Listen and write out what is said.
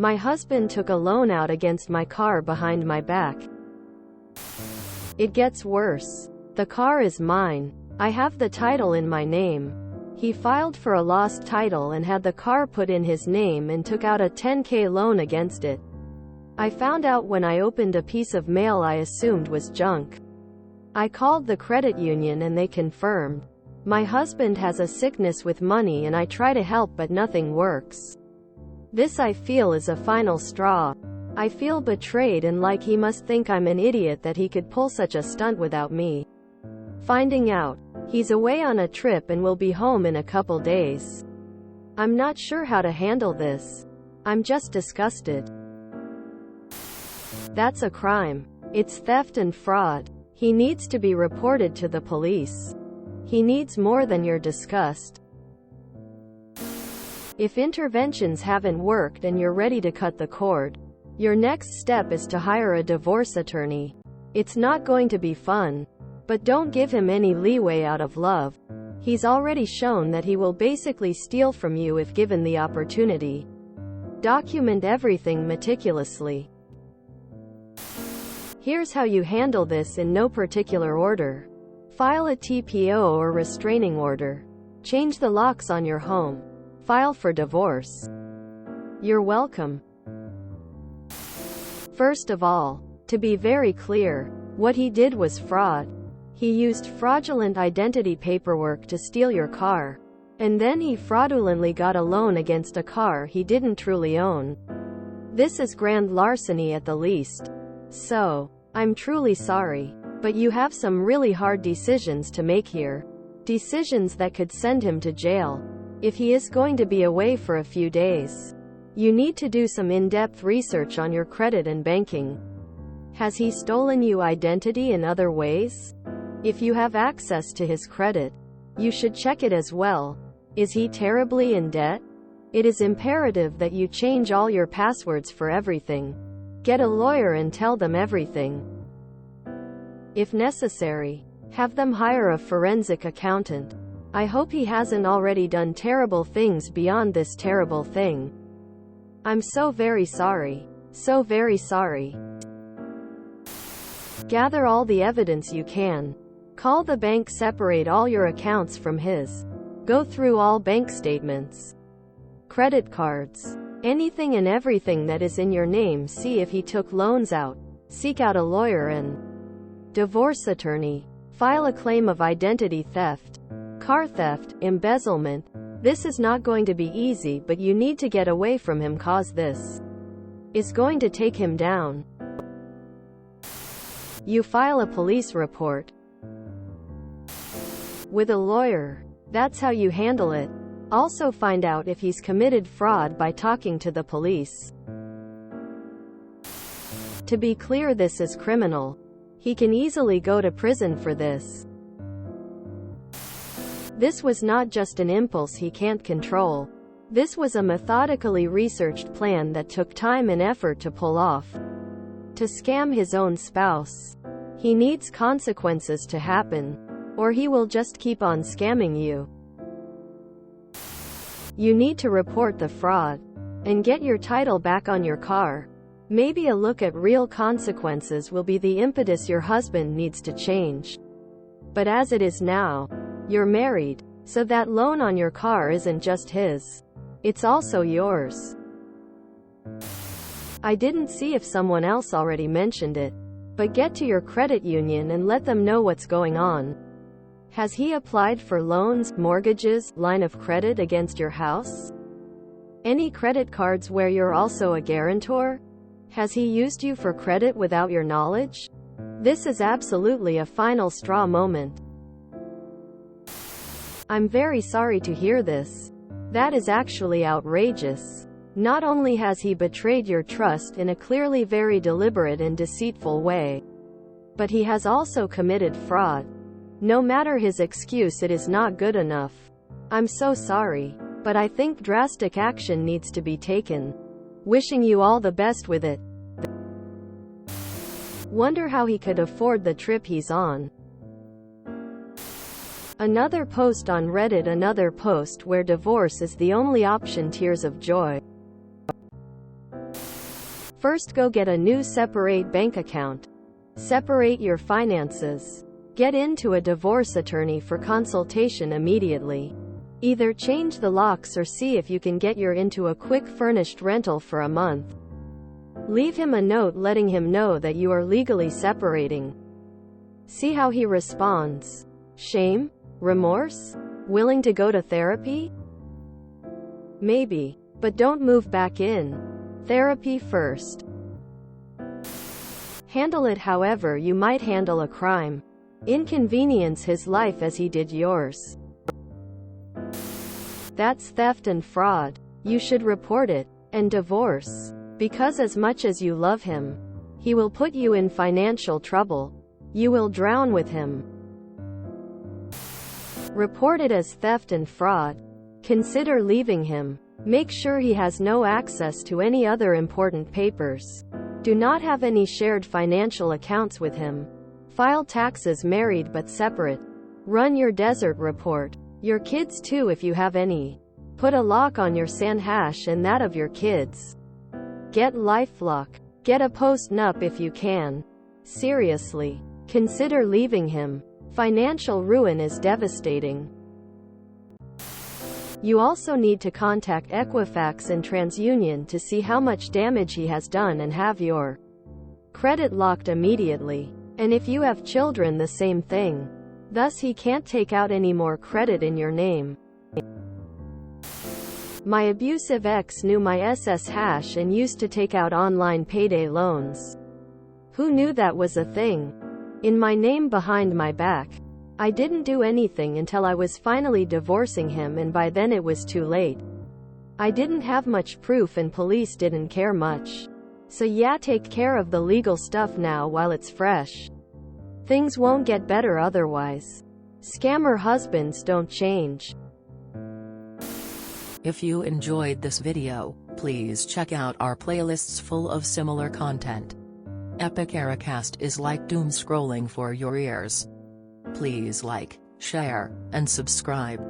My husband took a loan out against my car behind my back. It gets worse. The car is mine. I have the title in my name. He filed for a lost title and had the car put in his name and took out a $10K loan against it. I found out when I opened a piece of mail I assumed was junk. I called the credit union and they confirmed. My husband has a sickness with money and I try to help but nothing works. This I feel is a final straw. I feel betrayed and like he must think I'm an idiot that he could pull such a stunt without me finding out. He's away on a trip and will be home in a couple days. I'm not sure how to handle this. I'm just disgusted. That's a crime. It's theft and fraud. He needs to be reported to the police. He needs more than your disgust. If interventions haven't worked and you're ready to cut the cord, your next step is to hire a divorce attorney. It's not going to be fun. But don't give him any leeway out of love. He's already shown that he will basically steal from you if given the opportunity. Document everything meticulously. Here's how you handle this in no particular order. File a TPO or restraining order. Change the locks on your home. File for divorce. You're welcome. First of all, to be very clear, what he did was fraud. He used fraudulent identity paperwork to steal your car. And then he fraudulently got a loan against a car he didn't truly own. This is grand larceny at the least. So, I'm truly sorry. But you have some really hard decisions to make here. Decisions that could send him to jail. If he is going to be away for a few days. You need to do some in-depth research on your credit and banking. Has he stolen you identity in other ways? If you have access to his credit, you should check it as well. Is he terribly in debt? It is imperative that you change all your passwords for everything. Get a lawyer and tell them everything. If necessary, have them hire a forensic accountant. I hope he hasn't already done terrible things beyond this terrible thing. I'm so very sorry. So very sorry. Gather all the evidence you can. Call the bank, separate all your accounts from his. Go through all bank statements, credit cards, anything and everything that is in your name. See if he took loans out. Seek out a lawyer and divorce attorney. File a claim of identity theft, car theft, embezzlement. This is not going to be easy, but you need to get away from him cause this is going to take him down. You file a police report with a lawyer. That's how you handle it. Also find out if he's committed fraud by talking to the police. To be clear, this is criminal. He can easily go to prison for this. This was not just an impulse he can't control. This was a methodically researched plan that took time and effort to pull off. To scam his own spouse. He needs consequences to happen, or he will just keep on scamming you. You need to report the fraud and get your title back on your car. Maybe a look at real consequences will be the impetus your husband needs to change. But as it is now, you're married, so that loan on your car isn't just his. It's also yours. I didn't see if someone else already mentioned it, but get to your credit union and let them know what's going on. Has he applied for loans, mortgages, line of credit against your house? Any credit cards where you're also a guarantor? Has he used you for credit without your knowledge? This is absolutely a final straw moment. I'm very sorry to hear this. That is actually outrageous. Not only has he betrayed your trust in a clearly very deliberate and deceitful way, but he has also committed fraud. No matter his excuse, it is not good enough. I'm so sorry, but I think drastic action needs to be taken. Wishing you all the best with it. Wonder how he could afford the trip he's on. Another post on Reddit. Another post where divorce is the only option. Tears of joy. First, go get a new separate bank account. Separate your finances. Get into a divorce attorney for consultation immediately. Either change the locks or see if you can get your into a quick furnished rental for a month. Leave him a note letting him know that you are legally separating. See how he responds. Shame? Remorse? Willing to go to therapy? Maybe. But don't move back in. Therapy first. Handle it however you might handle a crime. Inconvenience his life as he did yours. That's theft and fraud. You should report it. And divorce. Because as much as you love him, he will put you in financial trouble. You will drown with him. Report it as theft and fraud. Consider leaving him. Make sure he has no access to any other important papers. Do not have any shared financial accounts with him. File taxes married but separate. Run your desert report. Your kids too if you have any. Put a lock on your Sanhash and that of your kids. Get LifeLock. Get a post-nup if you can. Seriously. Consider leaving him. Financial ruin is devastating. You also need to contact Equifax and TransUnion to see how much damage he has done and have your credit locked immediately. And if you have children, the same thing. Thus he can't take out any more credit in your name. My abusive ex knew my SS hash and used to take out online payday loans. Who knew that was a thing? In my name behind my back. I didn't do anything until I was finally divorcing him, and by then it was too late. I didn't have much proof and police didn't care much. So yeah, take care of the legal stuff now while it's fresh. Things won't get better otherwise. Scammer husbands don't change. If you enjoyed this video, please check out our playlists full of similar content. Epic Ericast is like doom scrolling for your ears. Please like, share, and subscribe.